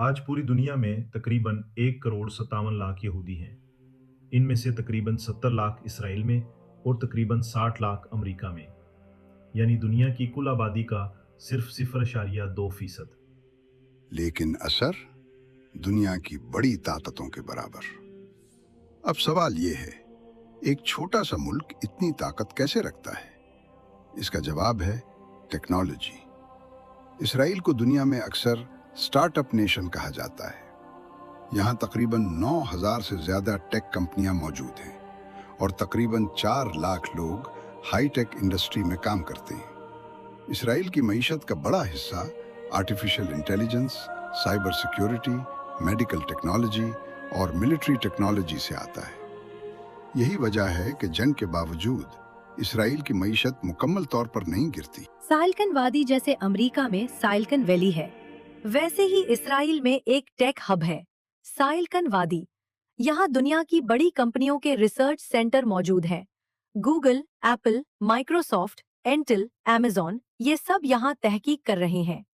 आज पूरी दुनिया में तकरीबन 1 करोड़ 57 लाख यहूदी हैं। इनमें से तकरीबन 70 लाख इसराइल में और तकरीबन 60 लाख अमेरिका में, यानी दुनिया की कुल आबादी का सिर्फ 0.2%। लेकिन असर दुनिया की बड़ी ताकतों के बराबर। अब सवाल ये है, एक छोटा सा मुल्क इतनी ताकत कैसे रखता है? इसका जवाब है टेक्नोलॉजी। इसराइल को दुनिया में अक्सर स्टार्टअप नेशन कहा जाता है। यहाँ तकरीबन 9,000 से ज्यादा टेक कंपनियां मौजूद हैं और तकरीबन 4 लाख लोग हाईटेक इंडस्ट्री में काम करते हैं। इसराइल की मईशत का बड़ा हिस्सा artificial intelligence, cyber security, medical technology और मिलिट्री टेक्नोलॉजी से आता है। यही वजह है कि जंग के बावजूद इसराइल की मईशत मुकम्मल तौर पर नहीं गिरती। साइलिकन वादी जैसे अमेरिका में साइलिकन वैली है, वैसे ही इसराइल में एक टेक हब है, साइलिकन वादी। यहाँ दुनिया की बड़ी कंपनियों के रिसर्च सेंटर मौजूद हैं। Google, Apple, Microsoft, Intel, Amazon, ये सब यहाँ तहकीक कर रहे हैं।